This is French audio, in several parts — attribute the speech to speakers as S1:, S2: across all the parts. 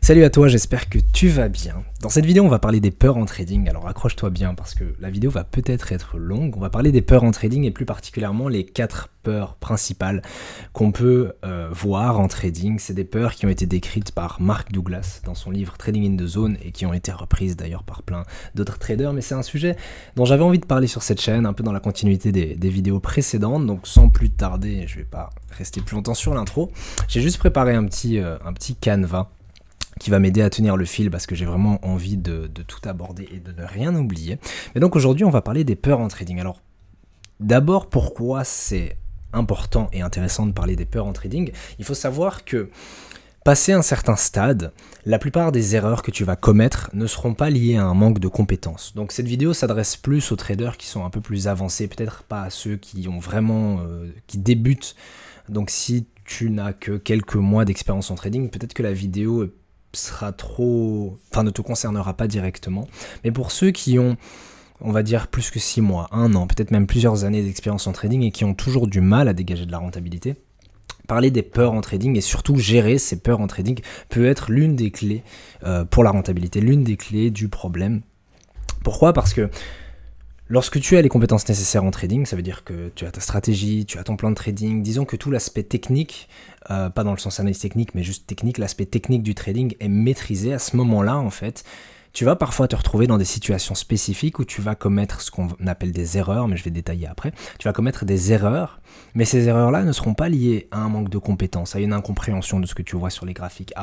S1: Salut à toi, j'espère que tu vas bien. Dans cette vidéo, on va parler des peurs en trading. Alors accroche-toi bien parce que la vidéo va peut-être être longue. On va parler des peurs en trading et plus particulièrement les 4 peurs principales qu'on peut voir en trading. C'est des peurs qui ont été décrites par Mark Douglas dans son livre Trading in the Zone et qui ont été reprises d'ailleurs par plein d'autres traders. Mais c'est un sujet dont j'avais envie de parler sur cette chaîne, un peu dans la continuité des vidéos précédentes. Donc sans plus tarder, je vais pas rester plus longtemps sur l'intro. J'ai juste préparé un petit canevas qui va m'aider à tenir le fil parce que j'ai vraiment envie de tout aborder et de ne rien oublier. Mais donc aujourd'hui, on va parler des peurs en trading. Alors d'abord, pourquoi c'est important et intéressant de parler des peurs en trading? Il faut savoir que passé un certain stade, la plupart des erreurs que tu vas commettre ne seront pas liées à un manque de compétences. Donc cette vidéo s'adresse plus aux traders qui sont un peu plus avancés, peut-être pas à ceux qui ont vraiment, qui débutent. Donc si tu n'as que quelques mois d'expérience en trading, peut-être que la vidéo ne te concernera pas directement. Mais pour ceux qui ont, on va dire, plus que 6 mois, 1 an, peut-être même plusieurs années d'expérience en trading et qui ont toujours du mal à dégager de la rentabilité, parler des peurs en trading et surtout gérer ces peurs en trading peut être l'une des clés pour la rentabilité, l'une des clés du problème. Pourquoi? Parce que lorsque tu as les compétences nécessaires en trading, ça veut dire que tu as ta stratégie, tu as ton plan de trading, disons que tout l'aspect technique, pas dans le sens analyse technique, mais juste technique, l'aspect technique du trading est maîtrisé. À ce moment-là, en fait, tu vas parfois te retrouver dans des situations spécifiques où tu vas commettre ce qu'on appelle des erreurs, mais je vais détailler après. Tu vas commettre des erreurs, mais ces erreurs-là ne seront pas liées à un manque de compétences, à une incompréhension de ce que tu vois sur les graphiques,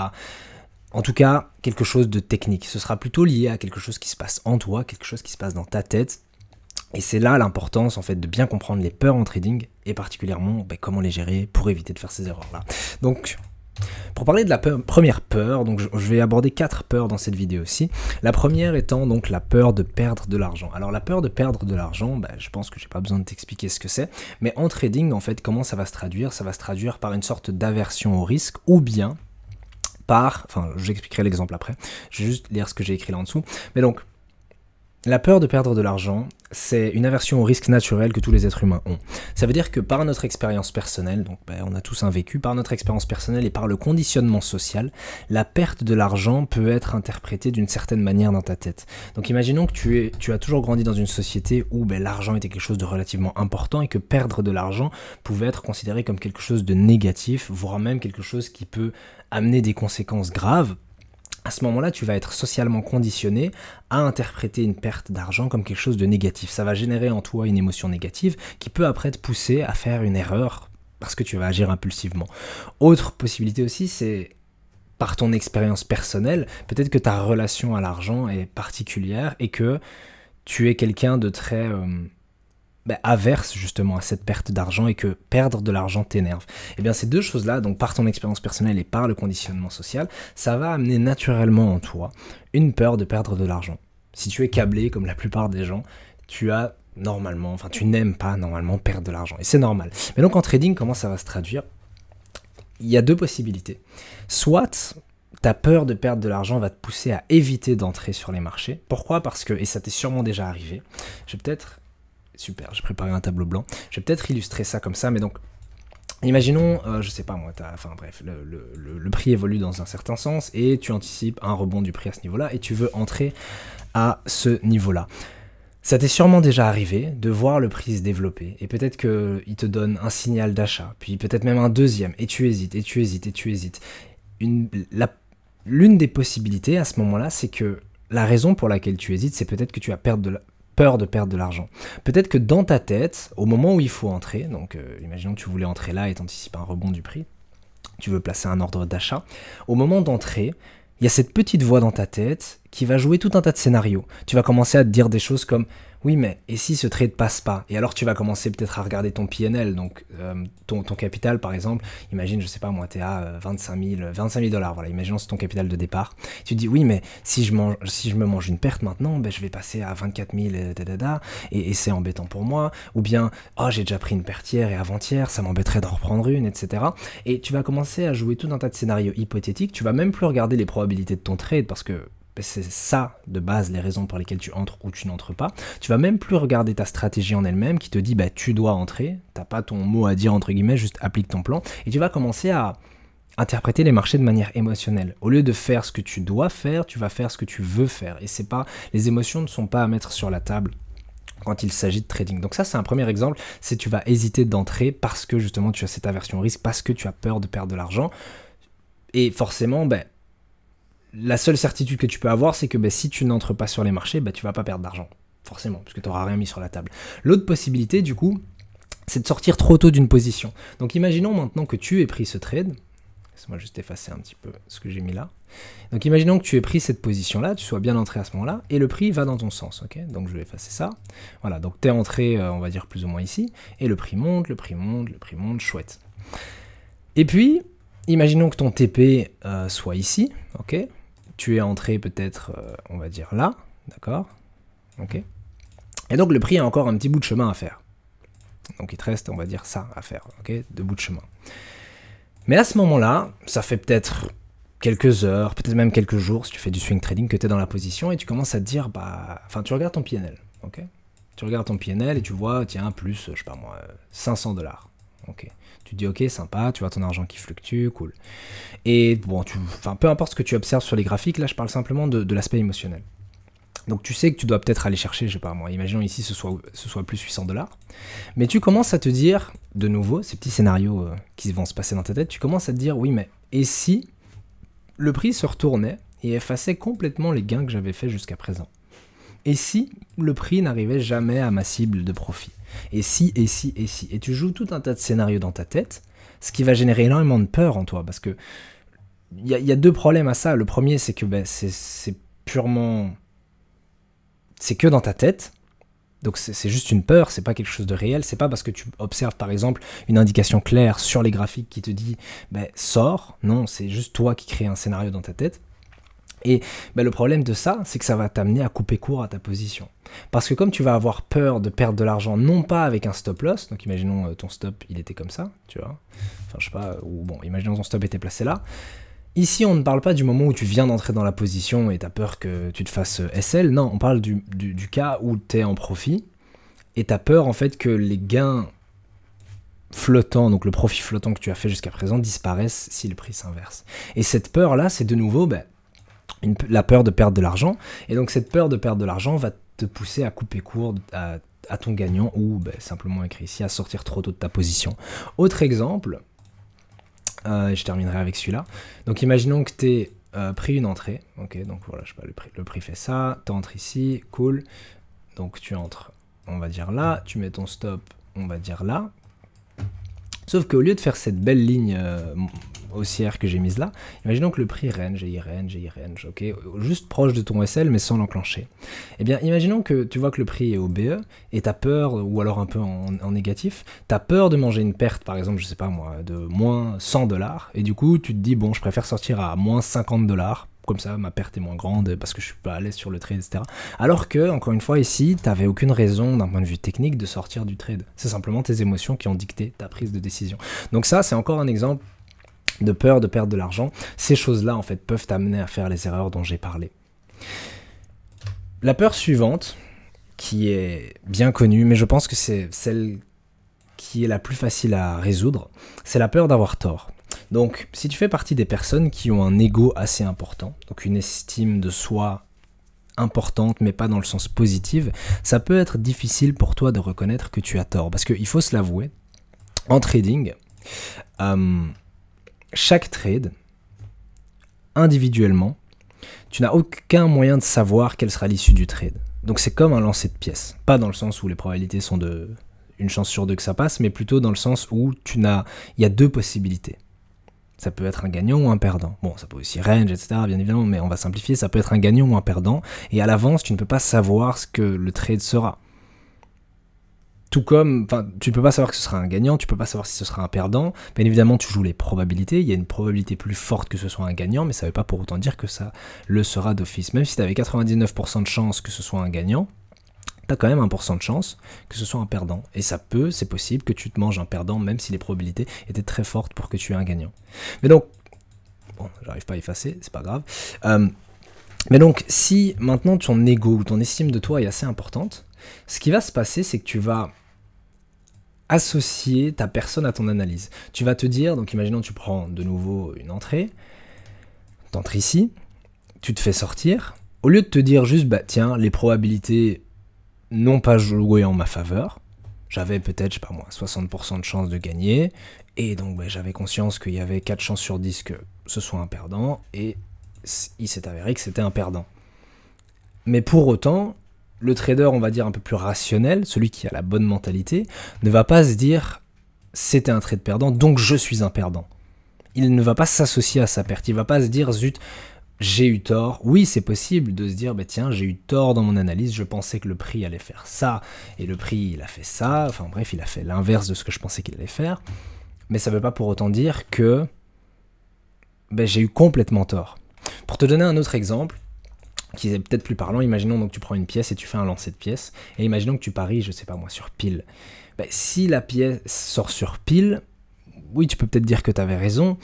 S1: en tout cas, quelque chose de technique. Ce sera plutôt lié à quelque chose qui se passe en toi, quelque chose qui se passe dans ta tête. Et c'est là l'importance en fait de bien comprendre les peurs en trading et particulièrement comment les gérer pour éviter de faire ces erreurs-là. Donc, pour parler de la première peur, donc je vais aborder 4 peurs dans cette vidéo aussi. La première étant donc la peur de perdre de l'argent. Alors la peur de perdre de l'argent, je pense que j'ai pas besoin de t'expliquer ce que c'est, mais en trading en fait comment ça va se traduire? Ça va se traduire par une sorte d'aversion au risque ou bien par, j'expliquerai l'exemple après, je vais juste lire ce que j'ai écrit là en dessous, mais donc la peur de perdre de l'argent, c'est une aversion au risque naturel que tous les êtres humains ont. Ça veut dire que par notre expérience personnelle, donc on a tous un vécu, par notre expérience personnelle et par le conditionnement social, la perte de l'argent peut être interprétée d'une certaine manière dans ta tête. Donc imaginons que tu as toujours grandi dans une société où l'argent était quelque chose de relativement important et que perdre de l'argent pouvait être considéré comme quelque chose de négatif, voire même quelque chose qui peut amener des conséquences graves. À ce moment-là, tu vas être socialement conditionné à interpréter une perte d'argent comme quelque chose de négatif. Ça va générer en toi une émotion négative qui peut après te pousser à faire une erreur parce que tu vas agir impulsivement. Autre possibilité aussi, c'est par ton expérience personnelle, peut-être que ta relation à l'argent est particulière et que tu es quelqu'un de très averse justement à cette perte d'argent et que perdre de l'argent t'énerve. Et bien ces deux choses-là, donc par ton expérience personnelle et par le conditionnement social, ça va amener naturellement en toi une peur de perdre de l'argent. Si tu es câblé comme la plupart des gens, tu n'aimes pas normalement perdre de l'argent et c'est normal. Mais donc en trading, comment ça va se traduire? Il y a 2 possibilités. Soit ta peur de perdre de l'argent va te pousser à éviter d'entrer sur les marchés. Pourquoi? Parce que, et ça t'est sûrement déjà arrivé, super, j'ai préparé un tableau blanc. Je vais peut-être illustrer ça comme ça, mais donc, imaginons, je sais pas moi, le prix évolue dans un certain sens et tu anticipes un rebond du prix à ce niveau-là et tu veux entrer à ce niveau-là. Ça t'est sûrement déjà arrivé de voir le prix se développer et peut-être qu'il te donne un signal d'achat, puis peut-être même un deuxième et tu hésites, et tu hésites, et tu hésites. L'une des possibilités à ce moment-là, c'est que la raison pour laquelle tu hésites, c'est peut-être que tu as peur de perdre de l'argent. Peut-être que dans ta tête, au moment où il faut entrer, donc imaginons que tu voulais entrer là et t'anticipes un rebond du prix, tu veux placer un ordre d'achat, au moment d'entrer, il y a cette petite voix dans ta tête qui va jouer tout un tas de scénarios. Tu vas commencer à te dire des choses comme « Oui, mais et si ce trade passe pas ?» Et alors tu vas commencer peut-être à regarder ton PNL, donc ton capital par exemple. Imagine, je sais pas moi, tu es à 25 000 $, voilà, imaginons c'est ton capital de départ. Tu te dis « Oui, mais si je me mange une perte maintenant, je vais passer à 24 000 et c'est embêtant pour moi. » Ou bien « Oh, j'ai déjà pris une perte hier et avant-hier, ça m'embêterait d'en reprendre une, etc. » Et tu vas commencer à jouer tout un tas de scénarios hypothétiques. Tu vas même plus regarder les probabilités de ton trade parce que c'est ça de base les raisons pour lesquelles tu entres ou tu n'entres pas. Tu vas même plus regarder ta stratégie en elle-même qui te dit tu dois entrer, t'as pas ton mot à dire entre guillemets, juste applique ton plan et tu vas commencer à interpréter les marchés de manière émotionnelle. Au lieu de faire ce que tu dois faire, tu vas faire ce que tu veux faire. Et c'est pas, les émotions ne sont pas à mettre sur la table quand il s'agit de trading. Donc ça, c'est un premier exemple, c'est tu vas hésiter d'entrer parce que justement tu as cette aversion au risque, parce que tu as peur de perdre de l'argent. Et forcément, la seule certitude que tu peux avoir, c'est que si tu n'entres pas sur les marchés, tu vas pas perdre d'argent. Forcément, parce que tu n'auras rien mis sur la table. L'autre possibilité, du coup, c'est de sortir trop tôt d'une position. Donc imaginons maintenant que tu aies pris ce trade. Laisse-moi juste effacer un petit peu ce que j'ai mis là. Donc imaginons que tu aies pris cette position-là, tu sois bien entré à ce moment-là, et le prix va dans ton sens. Ok, donc je vais effacer ça. Voilà, donc tu es entré, on va dire plus ou moins ici, et le prix monte, le prix monte, le prix monte, chouette. Et puis, imaginons que ton TP soit ici, ok. Tu es entré peut-être, on va dire là, d'accord, ok. Et donc le prix a encore un petit bout de chemin à faire. Donc il te reste, on va dire ça à faire, ok, 2 bouts de chemin. Mais à ce moment-là, ça fait peut-être quelques heures, peut-être même quelques jours, si tu fais du swing trading, que tu es dans la position et tu commences à te dire, tu regardes ton PNL, ok. Tu regardes ton PNL et tu vois, tiens, plus, je sais pas moi, 500 $, ok. Tu te dis, ok, sympa, tu vois ton argent qui fluctue, cool. Et bon, peu importe ce que tu observes sur les graphiques, là, je parle simplement de l'aspect émotionnel. Donc tu sais que tu dois peut-être aller chercher, je sais pas moi, imaginons ici ce soit plus 800 $, mais tu commences à te dire, de nouveau, ces petits scénarios qui vont se passer dans ta tête, tu commences à te dire, oui mais, et si le prix se retournait et effaçait complètement les gains que j'avais fait jusqu'à présent? Et si le prix n'arrivait jamais à ma cible de profit? Et si, et si, et si? Et tu joues tout un tas de scénarios dans ta tête, ce qui va générer énormément de peur en toi, parce que il y a 2 problèmes à ça. Le premier, c'est que c'est purement... C'est que dans ta tête, donc c'est juste une peur, c'est pas quelque chose de réel, c'est pas parce que tu observes par exemple une indication claire sur les graphiques qui te dit sors, non, c'est juste toi qui crée un scénario dans ta tête. Et le problème de ça, c'est que ça va t'amener à couper court à ta position. Parce que comme tu vas avoir peur de perdre de l'argent, non pas avec un stop loss, donc imaginons ton stop il était comme ça, tu vois, enfin je sais pas, ou bon, imaginons ton stop était placé là. Ici, on ne parle pas du moment où tu viens d'entrer dans la position et tu as peur que tu te fasses SL. Non, on parle du cas où tu es en profit et tu as peur en fait que les gains flottants, donc le profit flottant que tu as fait jusqu'à présent, disparaissent si le prix s'inverse. Et cette peur-là, c'est de nouveau la peur de perdre de l'argent. Et donc cette peur de perdre de l'argent va te pousser à couper court à ton gagnant ou simplement écrit ici à sortir trop tôt de ta position. Autre exemple... je terminerai avec celui-là. Donc imaginons que tu aies pris une entrée. Ok, donc voilà, je sais pas, le prix fait ça. Tu entres ici, cool. Donc tu entres, on va dire là. Tu mets ton stop, on va dire là. Sauf qu'au lieu de faire cette belle ligne haussière que j'ai mise là, imaginons que le prix range, ok, juste proche de ton SL mais sans l'enclencher. Eh bien, imaginons que tu vois que le prix est au BE et tu as peur, ou alors un peu en négatif, tu as peur de manger une perte, par exemple, je sais pas moi, de moins 100 $, et du coup, tu te dis, bon, je préfère sortir à moins 50 $, comme ça, ma perte est moins grande parce que je suis pas à l'aise sur le trade, etc. Alors que, encore une fois, ici, tu n'avais aucune raison, d'un point de vue technique, de sortir du trade. C'est simplement tes émotions qui ont dicté ta prise de décision. Donc ça, c'est encore un exemple de peur de perdre de l'argent. Ces choses-là, en fait, peuvent t'amener à faire les erreurs dont j'ai parlé. La peur suivante, qui est bien connue, mais je pense que c'est celle qui est la plus facile à résoudre, c'est la peur d'avoir tort. Donc, si tu fais partie des personnes qui ont un ego assez important, donc une estime de soi importante, mais pas dans le sens positif, ça peut être difficile pour toi de reconnaître que tu as tort. Parce qu'il faut se l'avouer, en trading, chaque trade, individuellement, tu n'as aucun moyen de savoir quelle sera l'issue du trade. Donc c'est comme un lancer de pièces. Pas dans le sens où les probabilités sont de une chance sur 2 que ça passe, mais plutôt dans le sens où il y a 2 possibilités. Ça peut être un gagnant ou un perdant. Bon, ça peut aussi range, etc., bien évidemment, mais on va simplifier, ça peut être un gagnant ou un perdant, et à l'avance, tu ne peux pas savoir ce que le trade sera. Tout comme, tu ne peux pas savoir que ce sera un gagnant, tu ne peux pas savoir si ce sera un perdant. Bien évidemment, tu joues les probabilités, il y a une probabilité plus forte que ce soit un gagnant, mais ça ne veut pas pour autant dire que ça le sera d'office. Même si tu avais 99% de chance que ce soit un gagnant, tu as quand même 1% de chance que ce soit un perdant. Et c'est possible que tu te manges un perdant, même si les probabilités étaient très fortes pour que tu aies un gagnant. Mais donc, bon, j'arrive pas à effacer, c'est pas grave. Mais donc, si maintenant ton ego ou ton estime de toi est assez importante, ce qui va se passer, c'est que tu vas associer ta personne à ton analyse. Tu vas te dire, donc imaginons tu prends de nouveau une entrée, t'entres ici, tu te fais sortir, au lieu de te dire juste, bah tiens, les probabilités n'ont pas joué en ma faveur, j'avais peut-être, je sais pas moi, 60% de chances de gagner, et donc bah, j'avais conscience qu'il y avait 4 chances sur 10 que ce soit un perdant, et il s'est avéré que c'était un perdant. Mais pour autant, le trader, on va dire un peu plus rationnel, celui qui a la bonne mentalité, ne va pas se dire c'était un trade perdant, donc je suis un perdant. Il ne va pas s'associer à sa perte, il ne va pas se dire zut, j'ai eu tort. Oui, c'est possible de se dire bah tiens, j'ai eu tort dans mon analyse, je pensais que le prix allait faire ça, et le prix il a fait ça, enfin bref, il a fait l'inverse de ce que je pensais qu'il allait faire, mais ça ne veut pas pour autant dire que bah, j'ai eu complètement tort. Pour te donner un autre exemple, qui est peut-être plus parlant, imaginons donc tu prends une pièce et tu fais un lancer de pièce, et imaginons que tu paries, je sais pas moi, sur pile. Ben, si la pièce sort sur pile, oui, tu peux peut-être dire que tu avais raison,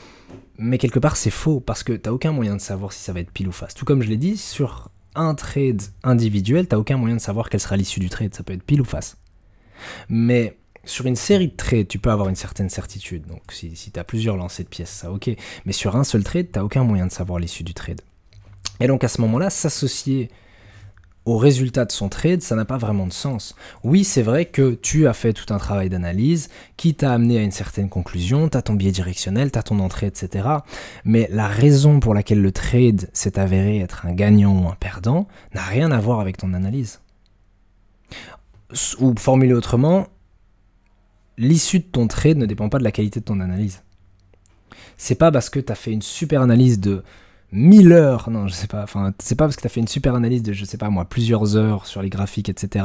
S1: mais quelque part c'est faux, parce que tu n'as aucun moyen de savoir si ça va être pile ou face. Tout comme je l'ai dit, sur un trade individuel, tu n'as aucun moyen de savoir quelle sera l'issue du trade, ça peut être pile ou face. Mais sur une série de trades, tu peux avoir une certaine certitude, donc si tu as plusieurs lancers de pièces, ça ok, mais sur un seul trade, tu n'as aucun moyen de savoir l'issue du trade. Et donc à ce moment-là, s'associer au résultat de son trade, ça n'a pas vraiment de sens. Oui, c'est vrai que tu as fait tout un travail d'analyse qui t'a amené à une certaine conclusion, tu as ton biais directionnel, tu as ton entrée, etc. Mais la raison pour laquelle le trade s'est avéré être un gagnant ou un perdant n'a rien à voir avec ton analyse. Ou formulé autrement, l'issue de ton trade ne dépend pas de la qualité de ton analyse. C'est pas parce que tu as fait une super analyse de 1000 heures, non je sais pas, enfin c'est pas parce que tu as fait une super analyse de je sais pas moi, plusieurs heures sur les graphiques etc.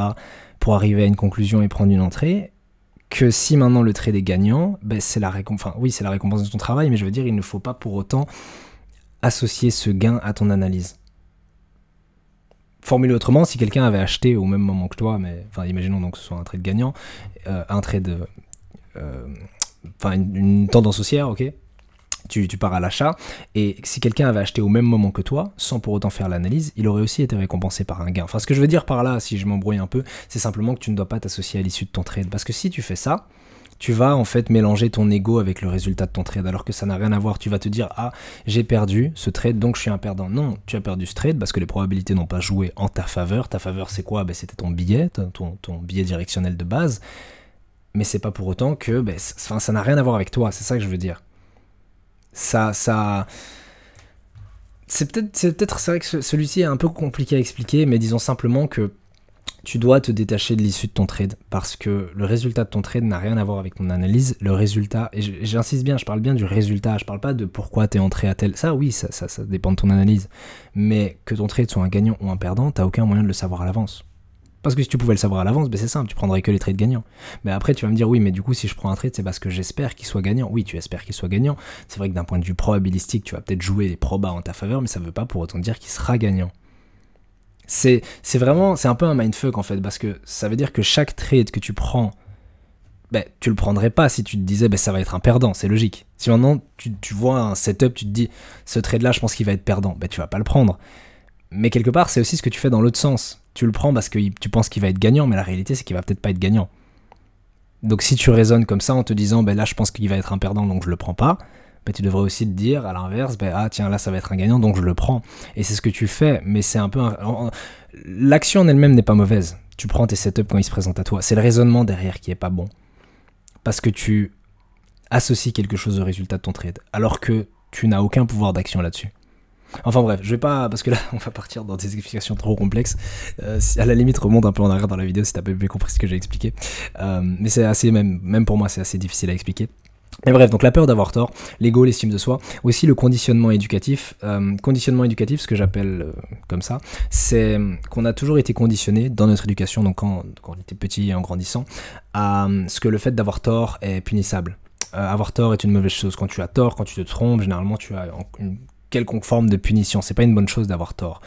S1: pour arriver à une conclusion et prendre une entrée, que si maintenant le trade est gagnant, ben c'est la récompense, enfin oui c'est la récompense de ton travail, mais je veux dire il ne faut pas pour autant associer ce gain à ton analyse. Formulé autrement, si quelqu'un avait acheté au même moment que toi, mais enfin imaginons donc que ce soit un trade gagnant, un trade, enfin une tendance haussière, ok. Tu pars à l'achat, et si quelqu'un avait acheté au même moment que toi, sans pour autant faire l'analyse, il aurait aussi été récompensé par un gain. Enfin, ce que je veux dire par là, si je m'embrouille un peu, c'est simplement que tu ne dois pas t'associer à l'issue de ton trade. Parce que si tu fais ça, tu vas en fait mélanger ton ego avec le résultat de ton trade, alors que ça n'a rien à voir. Tu vas te dire, ah, j'ai perdu ce trade, donc je suis un perdant. Non, tu as perdu ce trade parce que les probabilités n'ont pas joué en ta faveur. Ta faveur, c'est quoi? Ben, c'était ton billet, ton billet directionnel de base. Mais c'est pas pour autant que ça n'a rien à voir avec toi, c'est ça que je veux dire. C'est vrai que celui-ci est un peu compliqué à expliquer, mais disons simplement que tu dois te détacher de l'issue de ton trade, parce que le résultat de ton trade n'a rien à voir avec ton analyse. Le résultat, et j'insiste bien, je parle bien du résultat, je parle pas de pourquoi tu es entré à tel... Ça oui, ça dépend de ton analyse, mais que ton trade soit un gagnant ou un perdant, t'as aucun moyen de le savoir à l'avance. Parce que si tu pouvais le savoir à l'avance, c'est simple, tu prendrais que les trades gagnants. Mais après, tu vas me dire, oui, mais du coup, si je prends un trade, c'est parce que j'espère qu'il soit gagnant. Oui, tu espères qu'il soit gagnant. C'est vrai que d'un point de vue probabilistique, tu vas peut-être jouer les probas en ta faveur, mais ça ne veut pas pour autant dire qu'il sera gagnant. C'est un peu un mindfuck, en fait, parce que ça veut dire que chaque trade que tu prends, tu le prendrais pas si tu te disais, ça va être un perdant, c'est logique. Si maintenant, tu vois un setup, tu te dis, ce trade-là, je pense qu'il va être perdant, tu vas pas le prendre. Mais quelque part, c'est aussi ce que tu fais dans l'autre sens. Tu le prends parce que tu penses qu'il va être gagnant, mais la réalité, c'est qu'il va peut-être pas être gagnant. Donc si tu raisonnes comme ça en te disant, là, je pense qu'il va être un perdant, donc je le prends pas, tu devrais aussi te dire, à l'inverse, ah tiens, là, ça va être un gagnant, donc je le prends. Et c'est ce que tu fais, mais c'est un peu... L'action en elle-même n'est pas mauvaise. Tu prends tes setups quand ils se présentent à toi. C'est le raisonnement derrière qui est pas bon. Parce que tu associes quelque chose au résultat de ton trade, alors que tu n'as aucun pouvoir d'action là-dessus. Enfin bref, je vais pas, parce que là on va partir dans des explications trop complexes, à la limite remonte un peu en arrière dans la vidéo si t'as pas bien compris ce que j'ai expliqué, mais c'est assez, même pour moi c'est assez difficile à expliquer. Mais bref, donc la peur d'avoir tort, l'ego, l'estime de soi, aussi le conditionnement éducatif. Ce que j'appelle comme ça, c'est qu'on a toujours été conditionné dans notre éducation, donc quand on était petit et en grandissant, à ce que le fait d'avoir tort est punissable. Avoir tort est une mauvaise chose. Quand tu as tort, quand tu te trompes, généralement tu as une quelconque forme de punition, c'est pas une bonne chose d'avoir tort.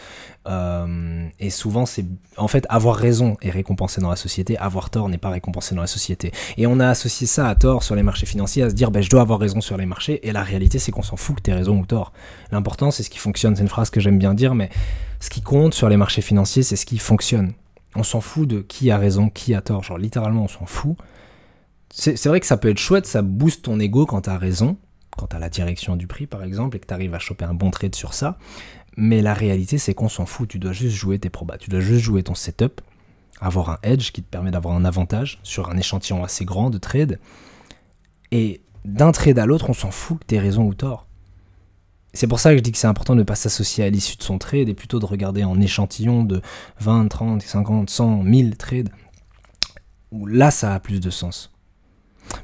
S1: Et souvent, c'est en fait avoir raison est récompensé dans la société, avoir tort n'est pas récompensé dans la société. Et on a associé ça à tort sur les marchés financiers, à se dire je dois avoir raison sur les marchés, et la réalité c'est qu'on s'en fout que t'aies raison ou tort. L'important c'est ce qui fonctionne, c'est une phrase que j'aime bien dire, mais ce qui compte sur les marchés financiers c'est ce qui fonctionne. On s'en fout de qui a raison, qui a tort, genre littéralement on s'en fout. c'est vrai que ça peut être chouette, ça booste ton ego quand tu as raison, quand tu as la direction du prix par exemple, et que tu arrives à choper un bon trade sur ça. Mais la réalité, c'est qu'on s'en fout. Tu dois juste jouer tes probas, tu dois juste jouer ton setup, avoir un edge qui te permet d'avoir un avantage sur un échantillon assez grand de trade. Et d'un trade à l'autre, on s'en fout que tu aies raison ou tort. C'est pour ça que je dis que c'est important de ne pas s'associer à l'issue de son trade et plutôt de regarder en échantillon de 20, 30, 50, 100, 1000 trades. Où là, ça a plus de sens.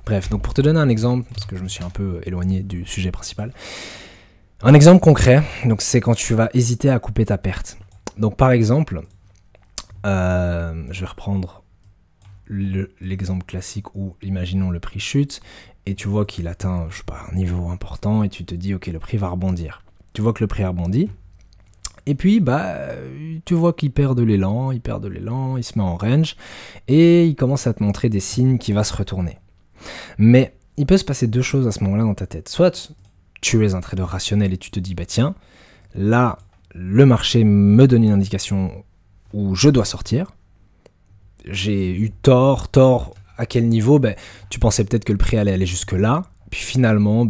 S1: Bref, donc pour te donner un exemple, parce que je me suis un peu éloigné du sujet principal, un exemple concret, donc c'est quand tu vas hésiter à couper ta perte. Donc par exemple, je vais reprendre l'exemple classique où, imaginons, le prix chute, et tu vois qu'il atteint, je sais pas, un niveau important, et tu te dis, ok, le prix va rebondir. Tu vois que le prix rebondit, et puis, tu vois qu'il perd de l'élan, il se met en range, et il commence à te montrer des signes qu'il va se retourner. Mais il peut se passer deux choses à ce moment-là dans ta tête. Soit tu es un trader rationnel et tu te dis, bah tiens, là, le marché me donne une indication où je dois sortir. J'ai eu tort à quel niveau? Tu pensais peut-être que le prix allait aller jusque là, puis finalement,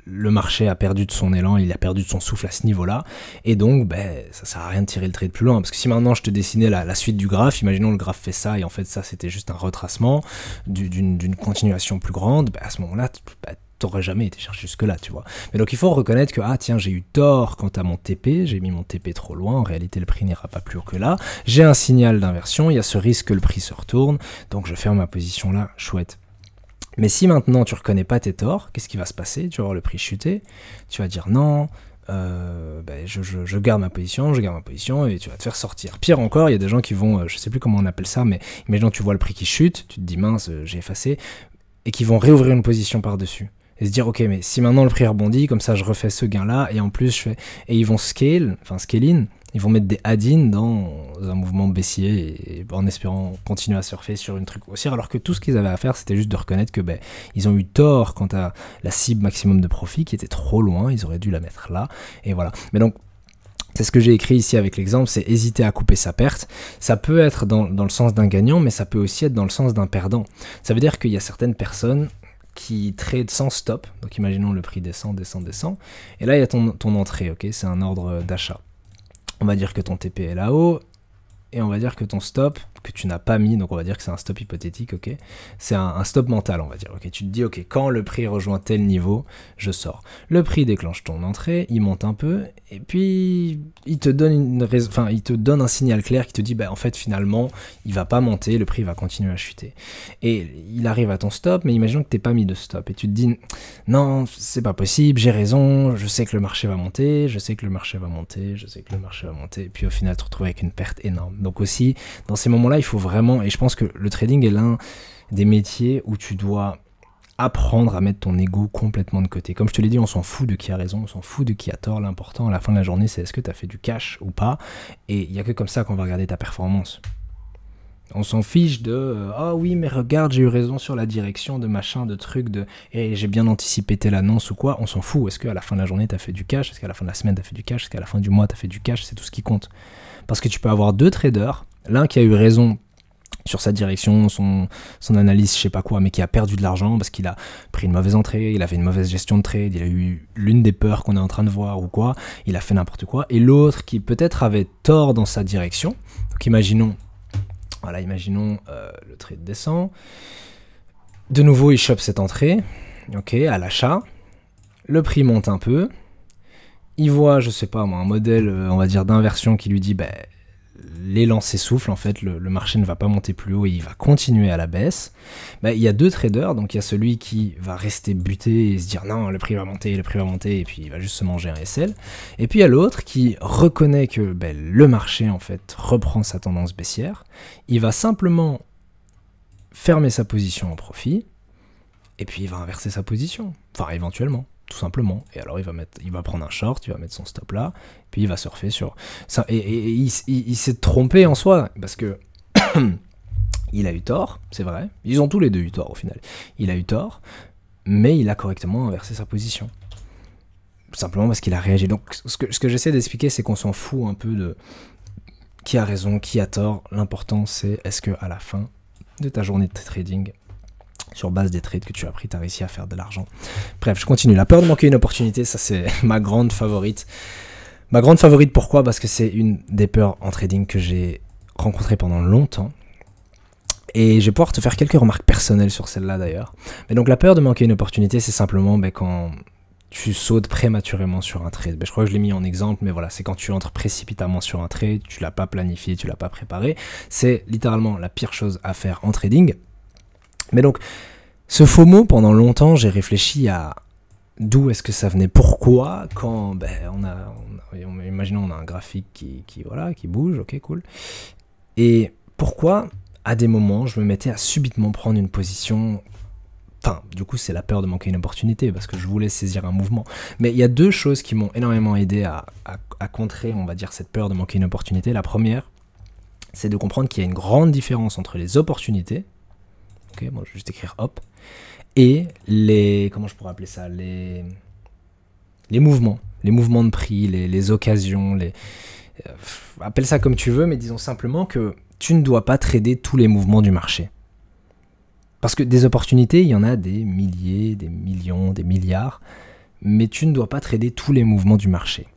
S1: le marché a perdu de son élan, il a perdu de son souffle à ce niveau-là, et donc ça sert à rien de tirer le trade plus loin, parce que si maintenant je te dessinais la suite du graphe, imaginons le graphe fait ça, et en fait ça c'était juste un retracement d'une continuation plus grande, à ce moment-là, t'aurais jamais été chercher jusque-là, tu vois. Mais donc il faut reconnaître que, ah tiens, j'ai eu tort quant à mon TP, j'ai mis mon TP trop loin, en réalité le prix n'ira pas plus haut que là, j'ai un signal d'inversion, il y a ce risque que le prix se retourne, donc je ferme ma position là, chouette. Mais si maintenant tu reconnais pas tes torts, qu'est-ce qui va se passer? Tu vas voir le prix chuter, tu vas dire non, je garde ma position, et tu vas te faire sortir. Pire encore, il y a des gens qui vont, je sais plus comment on appelle ça, mais imaginons tu vois le prix qui chute, tu te dis mince, j'ai effacé, et qui vont réouvrir une position par-dessus. Et se dire, ok, mais si maintenant le prix rebondit, comme ça je refais ce gain-là, et en plus je fais... Et ils vont scale in, ils vont mettre des add-in dans un mouvement baissier, et en espérant continuer à surfer sur une truc haussière, alors que tout ce qu'ils avaient à faire, c'était juste de reconnaître que ils ont eu tort quant à la cible maximum de profit, qui était trop loin, ils auraient dû la mettre là, et voilà. Mais donc, c'est ce que j'ai écrit ici avec l'exemple, c'est hésiter à couper sa perte. Ça peut être dans le sens d'un gagnant, mais ça peut aussi être dans le sens d'un perdant. Ça veut dire qu'il y a certaines personnes qui trade sans stop, donc imaginons le prix descend, et là il y a ton entrée, ok, c'est un ordre d'achat. On va dire que ton TP est là-haut, et on va dire que ton stop, que tu n'as pas mis, donc on va dire que c'est un stop hypothétique, ok, c'est un stop mental, on va dire, ok, tu te dis, ok, quand le prix rejoint tel niveau, je sors. Le prix déclenche ton entrée, il monte un peu, et puis il te donne il te donne un signal clair qui te dit, en fait, finalement, il va pas monter, le prix va continuer à chuter. Et il arrive à ton stop, mais imaginons que t'aies pas mis de stop, et tu te dis, non, c'est pas possible, j'ai raison, je sais que le marché va monter, et puis au final, te retrouves avec une perte énorme. Donc aussi, dans ces moments-là, il faut vraiment, et je pense que le trading est l'un des métiers où tu dois apprendre à mettre ton ego complètement de côté. Comme je te l'ai dit, on s'en fout de qui a raison, on s'en fout de qui a tort. L'important à la fin de la journée, c'est est-ce que tu as fait du cash ou pas. Et il n'y a que comme ça qu'on va regarder ta performance. On s'en fiche de « Ah oui, mais regarde, j'ai eu raison sur la direction de machin, de truc, et j'ai bien anticipé telle annonce ou quoi. » On s'en fout. Est-ce qu'à la fin de la journée, tu as fait du cash? Est-ce qu'à la fin de la semaine, tu as fait du cash? Est-ce qu'à la fin du mois, tu as fait du cash? C'est tout ce qui compte. Parce que tu peux avoir deux traders, l'un qui a eu raison sur sa direction, son analyse, je sais pas quoi, mais qui a perdu de l'argent parce qu'il a pris une mauvaise entrée, il avait une mauvaise gestion de trade, il a eu l'une des peurs qu'on est en train de voir ou quoi, il a fait n'importe quoi, et l'autre qui peut-être avait tort dans sa direction. Donc imaginons, le trade descend, de nouveau il chope cette entrée, ok, à l'achat, le prix monte un peu, il voit, je sais pas moi, un modèle, on va dire, d'inversion qui lui dit, l'élan s'essouffle, en fait, le marché ne va pas monter plus haut et il va continuer à la baisse. Il y a deux traders, donc il y a celui qui va rester buté et se dire non, le prix va monter, et puis il va juste se manger un SL. Et puis il y a l'autre qui reconnaît que le marché, en fait, reprend sa tendance baissière. Il va simplement fermer sa position en profit, et puis il va inverser sa position, enfin éventuellement. Tout simplement. Et alors il va prendre un short, il va mettre son stop là, puis il va surfer sur ça. Et il s'est trompé en soi, parce que il a eu tort, c'est vrai. Ils ont tous les deux eu tort au final. Il a eu tort, mais il a correctement inversé sa position. Simplement parce qu'il a réagi. Donc ce que j'essaie d'expliquer, c'est qu'on s'en fout un peu de qui a raison, qui a tort. L'important c'est est-ce que à la fin de ta journée de trading, sur base des trades que tu as pris, tu as réussi à faire de l'argent. Bref, je continue. La peur de manquer une opportunité, ça c'est ma grande favorite. Ma grande favorite, pourquoi? Parce que c'est une des peurs en trading que j'ai rencontrées pendant longtemps. Et je vais pouvoir te faire quelques remarques personnelles sur celle-là d'ailleurs. Mais donc la peur de manquer une opportunité, c'est simplement quand tu sautes prématurément sur un trade. Je crois que je l'ai mis en exemple, mais voilà, c'est quand tu entres précipitamment sur un trade, tu l'as pas planifié, tu l'as pas préparé. C'est littéralement la pire chose à faire en trading. Mais donc, ce FOMO, pendant longtemps, j'ai réfléchi à d'où est-ce que ça venait, pourquoi, quand imaginons on a un graphique qui bouge, ok, cool. Et pourquoi, à des moments, je me mettais à subitement prendre une position. Enfin, du coup, c'est la peur de manquer une opportunité, parce que je voulais saisir un mouvement. Mais il y a deux choses qui m'ont énormément aidé à contrer, on va dire, cette peur de manquer une opportunité. La première, c'est de comprendre qu'il y a une grande différence entre les opportunités, ok, bon, je vais juste écrire hop, et comment je pourrais appeler ça, les mouvements de prix, les occasions, appelle ça comme tu veux, mais disons simplement que tu ne dois pas trader tous les mouvements du marché. Parce que des opportunités, il y en a des milliers, des millions, des milliards, mais tu ne dois pas trader tous les mouvements du marché.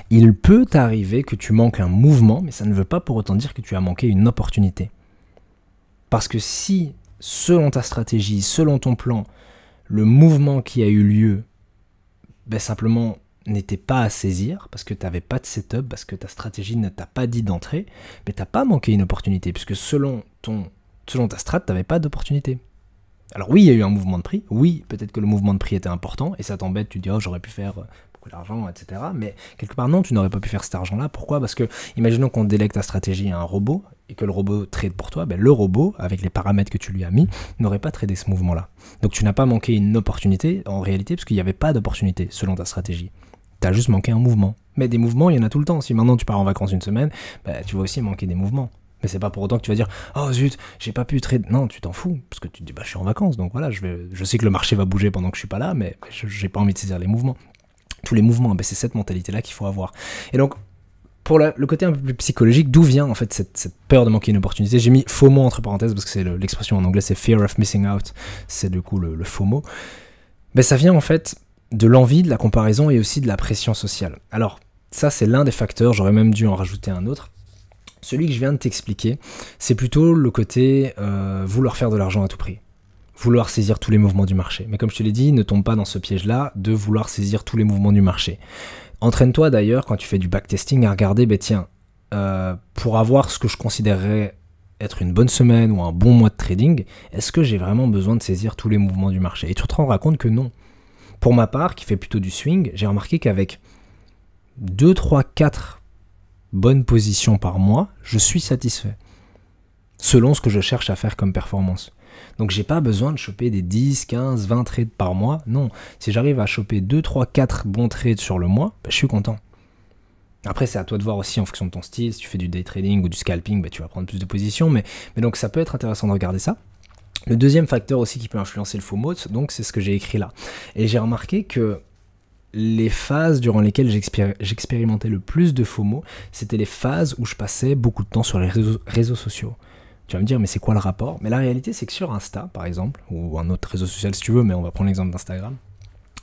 S1: Il peut t'arriver que tu manques un mouvement, mais ça ne veut pas pour autant dire que tu as manqué une opportunité. Parce que si, selon ta stratégie, selon ton plan, le mouvement qui a eu lieu, simplement n'était pas à saisir, parce que tu n'avais pas de setup, parce que ta stratégie ne t'a pas dit d'entrer, mais tu n'as pas manqué une opportunité, puisque selon ta strat, tu n'avais pas d'opportunité. Alors oui, il y a eu un mouvement de prix, oui, peut-être que le mouvement de prix était important, et ça t'embête, tu te dis, oh, j'aurais pu faire beaucoup d'argent, etc. Mais quelque part, non, tu n'aurais pas pu faire cet argent-là. Pourquoi? Parce que, imaginons qu'on délègue ta stratégie à un robot, et que le robot trade pour toi, le robot, avec les paramètres que tu lui as mis, n'aurait pas tradé ce mouvement-là. Donc tu n'as pas manqué une opportunité, en réalité, parce qu'il n'y avait pas d'opportunité, selon ta stratégie. Tu as juste manqué un mouvement. Mais des mouvements, il y en a tout le temps. Si maintenant tu pars en vacances une semaine, tu vas aussi manquer des mouvements. Mais c'est pas pour autant que tu vas dire « Oh zut, j'ai pas pu trade ». Non, tu t'en fous, parce que tu te dis « je suis en vacances, donc voilà, je sais que le marché va bouger pendant que je suis pas là, mais j'ai pas envie de saisir les mouvements. » Tous les mouvements, c'est cette mentalité-là qu'il faut avoir. Et donc, pour le côté un peu plus psychologique, d'où vient en fait cette peur de manquer une opportunité? J'ai mis FOMO entre parenthèses, parce que c'est l'expression en anglais, c'est « Fear of Missing Out », c'est du coup le FOMO. Ça vient en fait de l'envie, de la comparaison et aussi de la pression sociale. Alors, ça c'est l'un des facteurs, j'aurais même dû en rajouter un autre. Celui que je viens de t'expliquer, c'est plutôt le côté vouloir faire de l'argent à tout prix. Vouloir saisir tous les mouvements du marché. Mais comme je te l'ai dit, ne tombe pas dans ce piège-là de vouloir saisir tous les mouvements du marché. Entraîne-toi d'ailleurs, quand tu fais du backtesting, à regarder, pour avoir ce que je considérerais être une bonne semaine ou un bon mois de trading, est-ce que j'ai vraiment besoin de saisir tous les mouvements du marché? Et tu te rendras compte que non. Pour ma part, qui fait plutôt du swing, j'ai remarqué qu'avec 2, 3, 4 bonnes positions par mois, je suis satisfait. Selon ce que je cherche à faire comme performance. Donc j'ai pas besoin de choper des 10, 15, 20 trades par mois. Non, si j'arrive à choper 2, 3, 4 bons trades sur le mois, je suis content. Après, c'est à toi de voir aussi en fonction de ton style. Si tu fais du day trading ou du scalping, tu vas prendre plus de positions. Mais donc ça peut être intéressant de regarder ça. Le deuxième facteur aussi qui peut influencer le FOMO, donc c'est ce que j'ai écrit là. Et j'ai remarqué que les phases durant lesquelles j'expérimentais le plus de FOMO, c'était les phases où je passais beaucoup de temps sur les réseaux sociaux. Tu vas me dire, mais c'est quoi le rapport? Mais la réalité, c'est que sur Insta, par exemple, ou un autre réseau social si tu veux, mais on va prendre l'exemple d'Instagram.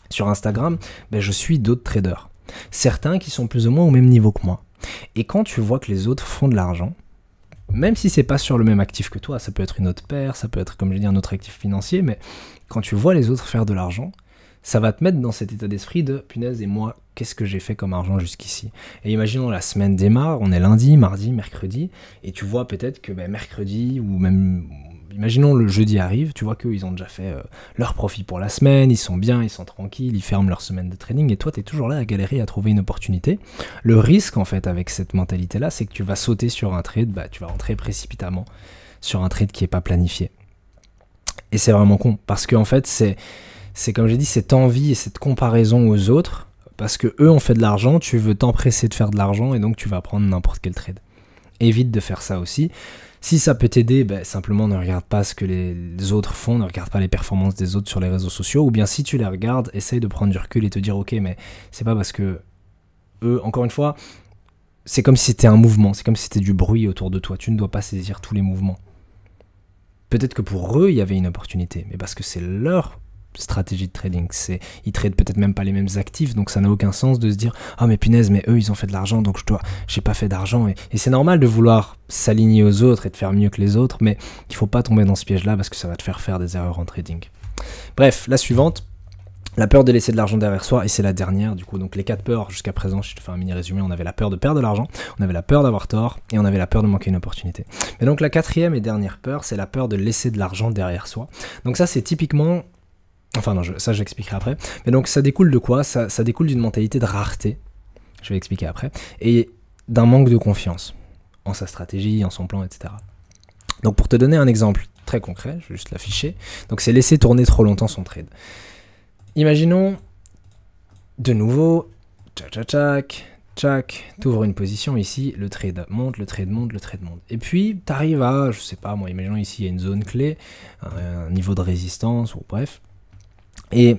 S1: Sur Instagram, je suis d'autres traders. Certains qui sont plus ou moins au même niveau que moi. Et quand tu vois que les autres font de l'argent, même si c'est pas sur le même actif que toi, ça peut être une autre paire, ça peut être, comme je dis, un autre actif financier, mais quand tu vois les autres faire de l'argent, ça va te mettre dans cet état d'esprit de « punaise, et moi, qu'est-ce que j'ai fait comme argent jusqu'ici ?» Et imaginons la semaine démarre, on est lundi, mardi, mercredi, et tu vois peut-être que mercredi, ou même, imaginons le jeudi arrive, tu vois qu'eux, ils ont déjà fait leur profit pour la semaine, ils sont bien, ils sont tranquilles, ils ferment leur semaine de trading, et toi, tu es toujours là à galérer à trouver une opportunité. Le risque, en fait, avec cette mentalité-là, c'est que tu vas sauter sur un trade, tu vas rentrer précipitamment sur un trade qui n'est pas planifié. Et c'est vraiment con, parce qu'en fait, c'est comme j'ai dit, cette envie et cette comparaison aux autres, parce que eux ont fait de l'argent, tu veux t'empresser de faire de l'argent et donc tu vas prendre n'importe quel trade. Évite de faire ça aussi. Si ça peut t'aider, simplement ne regarde pas ce que les autres font, ne regarde pas les performances des autres sur les réseaux sociaux, ou bien si tu les regardes, essaye de prendre du recul et te dire ok, mais c'est pas parce que eux, encore une fois, c'est comme si c'était un mouvement, c'est comme si c'était du bruit autour de toi, tu ne dois pas saisir tous les mouvements. Peut-être que pour eux, il y avait une opportunité, mais parce que c'est leur stratégie de trading. Ils tradent peut-être même pas les mêmes actifs, donc ça n'a aucun sens de se dire « Ah mais punaise, mais eux, ils ont fait de l'argent, donc j'ai pas fait d'argent. » Et c'est normal de vouloir s'aligner aux autres et de faire mieux que les autres, mais il faut pas tomber dans ce piège-là parce que ça va te faire des erreurs en trading. Bref, la suivante, la peur de laisser de l'argent derrière soi, et c'est la dernière du coup. Donc les 4 peurs jusqu'à présent, je te fais un mini résumé, on avait la peur de perdre de l'argent, on avait la peur d'avoir tort, et on avait la peur de manquer une opportunité. Mais donc la 4e et dernière peur, c'est la peur de laisser de l'argent derrière soi. Donc ça c'est typiquement, enfin non, ça j'expliquerai après, mais donc ça découle de quoi? Ça découle d'une mentalité de rareté, je vais expliquer après, et d'un manque de confiance en sa stratégie, en son plan, etc. Donc pour te donner un exemple très concret, je vais juste l'afficher, donc c'est laisser tourner trop longtemps son trade. Imaginons, de nouveau, tchac, t'ouvres une position ici, le trade monte, le trade monte, le trade monte. Et puis, t'arrives à, je sais pas, moi, imaginons ici, il y a une zone clé, un niveau de résistance, ou bref. Et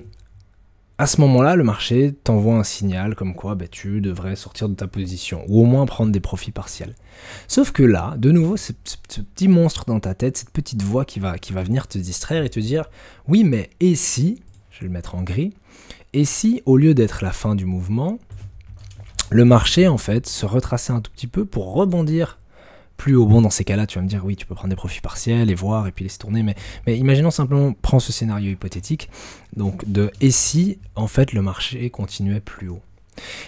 S1: à ce moment-là, le marché t'envoie un signal comme quoi tu devrais sortir de ta position, ou au moins prendre des profits partiels. Sauf que là, de nouveau, ce petit monstre dans ta tête, cette petite voix qui va venir te distraire et te dire « Oui, mais et si ?» Je vais le mettre en gris. Et si, au lieu d'être la fin du mouvement, le marché, en fait, se retraçait un tout petit peu pour rebondir plus haut? Bon, dans ces cas-là, tu vas me dire, oui, tu peux prendre des profits partiels et voir, et puis laisser tourner, mais imaginons simplement, prends ce scénario hypothétique, donc de « et si, en fait, le marché continuait plus haut ?»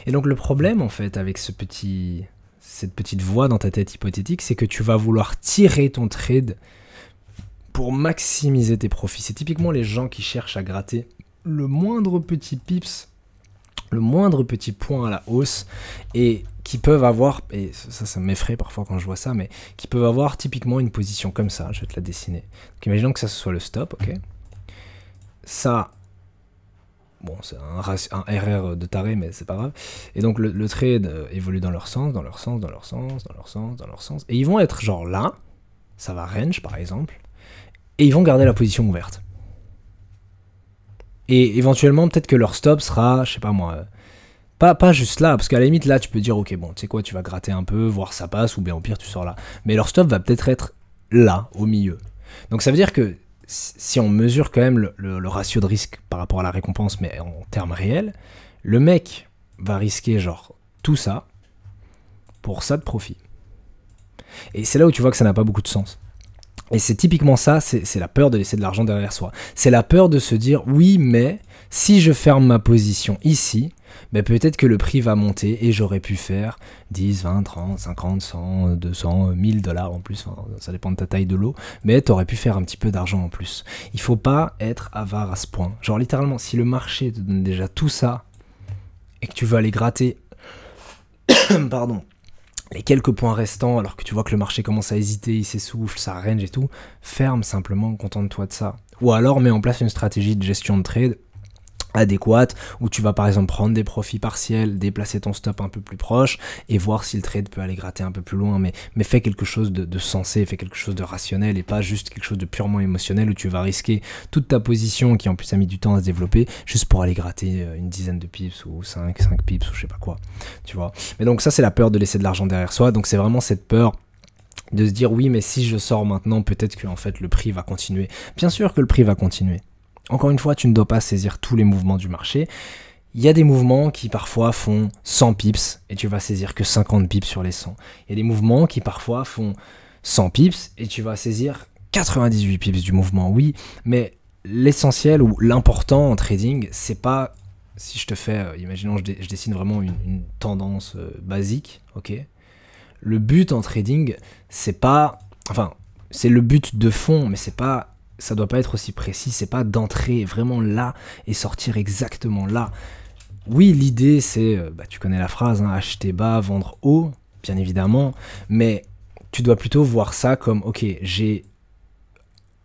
S1: Et donc, le problème, en fait, avec cette petite voix dans ta tête hypothétique, c'est que tu vas vouloir tirer ton trade pour maximiser tes profits. C'est typiquement les gens qui cherchent à gratter le moindre petit pips, le moindre petit point à la hausse, et qui peuvent avoir, et ça m'effraie parfois quand je vois ça, mais qui peuvent avoir typiquement une position comme ça, je vais te la dessiner. Donc imaginons que ça soit le stop, ok. Ça, bon, c'est un RR de taré, mais c'est pas grave. Et donc le trade évolue dans leur sens, dans leur sens, dans leur sens, dans leur sens, dans leur sens, et ils vont être genre là, ça va range par exemple, et ils vont garder la position ouverte. Et éventuellement, peut-être que leur stop sera, je sais pas moi, pas juste là, parce qu'à la limite, là, tu peux dire, ok, bon, tu sais quoi, tu vas gratter un peu, voir ça passe, ou bien au pire, tu sors là. Mais leur stop va peut-être être là, au milieu. Donc ça veut dire que si on mesure quand même le ratio de risque par rapport à la récompense, mais en termes réels, le mec va risquer genre tout ça pour ça de profit. Et c'est là où tu vois que ça n'a pas beaucoup de sens. Et c'est typiquement ça, c'est la peur de laisser de l'argent derrière soi. C'est la peur de se dire, oui, mais si je ferme ma position ici, peut-être que le prix va monter et j'aurais pu faire 10, 20, 30, 50, 100, 200, 1000 dollars en plus, enfin, ça dépend de ta taille de lot, mais tu aurais pu faire un petit peu d'argent en plus. Il faut pas être avare à ce point. Genre littéralement, si le marché te donne déjà tout ça et que tu veux aller gratter, pardon, les quelques points restants, alors que tu vois que le marché commence à hésiter, il s'essouffle, ça range et tout, ferme simplement, contente-toi de ça. Ou alors mets en place une stratégie de gestion de trade adéquate, où tu vas par exemple prendre des profits partiels, déplacer ton stop un peu plus proche, et voir si le trade peut aller gratter un peu plus loin, mais fais quelque chose de sensé, fais quelque chose de rationnel, et pas juste quelque chose de purement émotionnel, où tu vas risquer toute ta position, qui en plus a mis du temps à se développer, juste pour aller gratter une dizaine de pips, ou 5 pips, ou je sais pas quoi, tu vois. Mais donc ça c'est la peur de laisser de l'argent derrière soi, donc c'est vraiment cette peur de se dire oui mais si je sors maintenant, peut-être que en fait le prix va continuer. Bien sûr que le prix va continuer. Encore une fois, tu ne dois pas saisir tous les mouvements du marché. Il y a des mouvements qui parfois font 100 pips et tu vas saisir que 50 pips sur les 100. Il y a des mouvements qui parfois font 100 pips et tu vas saisir 98 pips du mouvement, oui. Mais l'essentiel ou l'important en trading, c'est pas, si je te fais, imaginons je dessine vraiment une tendance basique, ok. Le but en trading, c'est pas, enfin, c'est le but de fond, mais c'est pas, ça doit pas être aussi précis, c'est pas d'entrer vraiment là et sortir exactement là. Oui, l'idée c'est, tu connais la phrase, hein, acheter bas, vendre haut, bien évidemment, mais tu dois plutôt voir ça comme, ok, j'ai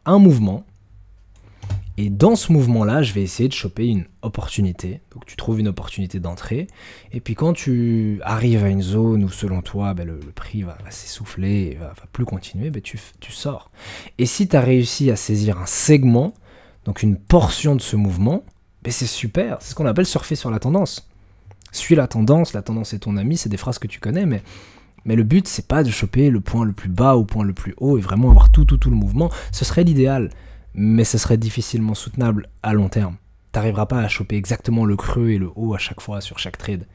S1: un mouvement, et dans ce mouvement-là, je vais essayer de choper une opportunité. Donc tu trouves une opportunité d'entrée, et puis quand tu arrives à une zone où selon toi, le prix va s'essouffler et va plus continuer, tu sors. Et si tu as réussi à saisir un segment, donc une portion de ce mouvement, c'est super, c'est ce qu'on appelle surfer sur la tendance. Suis la tendance est ton ami, c'est des phrases que tu connais, mais Mais le but, c'est pas de choper le point le plus bas au point le plus haut et vraiment avoir tout le mouvement. Ce serait l'idéal, mais ce serait difficilement soutenable à long terme. T'arriveras pas à choper exactement le creux et le haut à chaque fois sur chaque trade.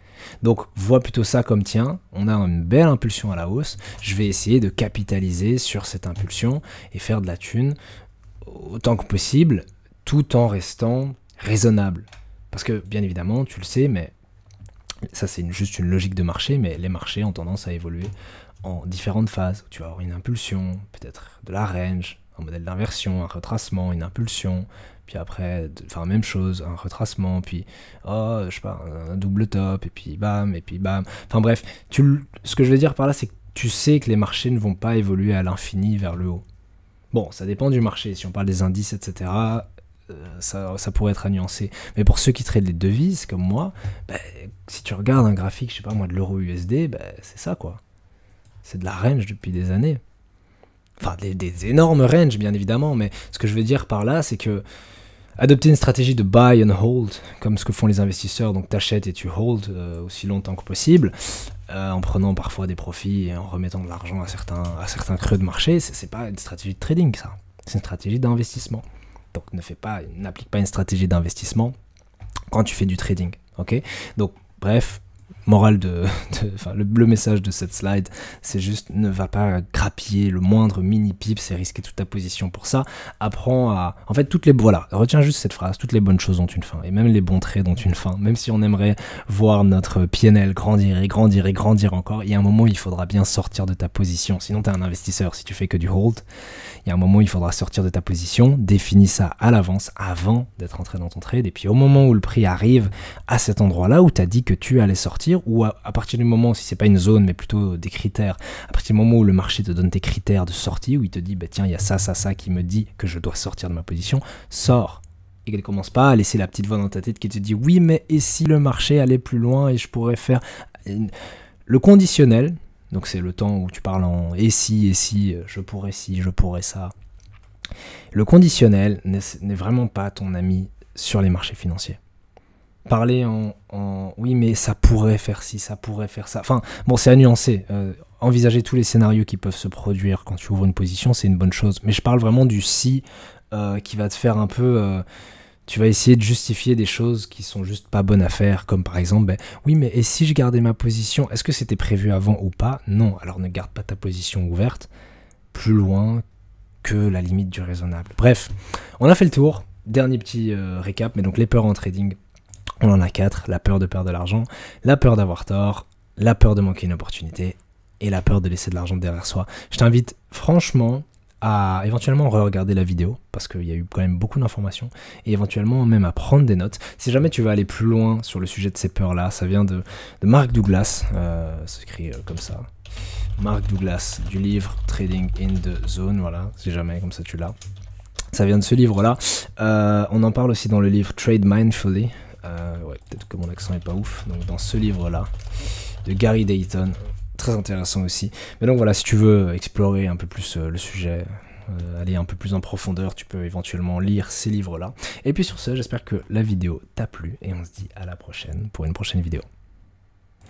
S1: Donc vois plutôt ça comme tiens, on a une belle impulsion à la hausse, je vais essayer de capitaliser sur cette impulsion et faire de la thune autant que possible, tout en restant raisonnable. Parce que bien évidemment, tu le sais, mais ça c'est juste une logique de marché, mais les marchés ont tendance à évoluer en différentes phases. Tu vas avoir une impulsion, peut-être de la range, un modèle d'inversion, un retracement, une impulsion, puis après, enfin même chose, un retracement, puis oh, je sais pas, un double top, et puis bam, Enfin bref, ce que je veux dire par là, c'est que tu sais que les marchés ne vont pas évoluer à l'infini vers le haut. Bon, ça dépend du marché, si on parle des indices, etc., ça pourrait être à nuancer. Mais pour ceux qui traitent les devises, comme moi, si tu regardes un graphique, je sais pas moi, de l'euro USD, c'est ça quoi. C'est de la range depuis des années. Enfin, des énormes ranges, bien évidemment, mais ce que je veux dire par là, c'est que adopter une stratégie de buy and hold, comme ce que font les investisseurs, donc t'achètes et tu hold aussi longtemps que possible, en prenant parfois des profits et en remettant de l'argent à certains creux de marché, c'est pas une stratégie de trading, ça. C'est une stratégie d'investissement. Donc n'applique pas une stratégie d'investissement quand tu fais du trading, ok? Donc, bref, morale le message de cette slide, c'est juste ne va pas grappiller le moindre mini pips et risquer toute ta position pour ça. Apprends à... En fait, retiens juste cette phrase, toutes les bonnes choses ont une fin, et même les bons trades ont une fin. Même si on aimerait voir notre PNL grandir et grandir et grandir encore, il y a un moment où il faudra bien sortir de ta position. Sinon, tu es un investisseur, si tu fais que du hold, il y a un moment où il faudra sortir de ta position, définis ça à l'avance, avant d'être entré dans ton trade, et puis au moment où le prix arrive à cet endroit-là, où tu as dit que tu allais sortir, ou à partir du moment, si c'est pas une zone, mais plutôt des critères, à partir du moment où le marché te donne tes critères de sortie, où il te dit, tiens, il y a ça qui me dit que je dois sortir de ma position, sors. Et qu'elle commence pas à laisser la petite voix dans ta tête qui te dit, oui, mais et si le marché allait plus loin et je pourrais faire... Le conditionnel, donc c'est le temps où tu parles en et si, je pourrais ça. Le conditionnel n'est vraiment pas ton ami sur les marchés financiers. Parler en oui mais ça pourrait faire ci, ça pourrait faire ça. Enfin bon, c'est à nuancer. Envisager tous les scénarios qui peuvent se produire quand tu ouvres une position, c'est une bonne chose. Mais je parle vraiment du si qui va te faire un peu... tu vas essayer de justifier des choses qui sont juste pas bonnes à faire, comme par exemple, oui mais et si je gardais ma position, est-ce que c'était prévu avant ou pas? Non, alors ne garde pas ta position ouverte plus loin que la limite du raisonnable. Bref, on a fait le tour. Dernier petit récap, mais donc les peurs en trading, on en a 4, la peur de perdre de l'argent, la peur d'avoir tort, la peur de manquer une opportunité et la peur de laisser de l'argent derrière soi. Je t'invite franchement à éventuellement re-regarder la vidéo, parce qu'il y a eu quand même beaucoup d'informations, et éventuellement même à prendre des notes. Si jamais tu veux aller plus loin sur le sujet de ces peurs-là, ça vient de Mark Douglas, c'est écrit comme ça, Mark Douglas, du livre Trading in the Zone, voilà, si jamais, comme ça tu l'as. Ça vient de ce livre-là. On en parle aussi dans le livre Trade Mindfully. Ouais, peut-être que mon accent est pas ouf. Donc dans ce livre-là, de Gary Dayton, très intéressant aussi. Mais donc voilà, si tu veux explorer un peu plus le sujet, aller un peu plus en profondeur, tu peux éventuellement lire ces livres-là. Et puis sur ce, j'espère que la vidéo t'a plu et on se dit à la prochaine pour une prochaine vidéo.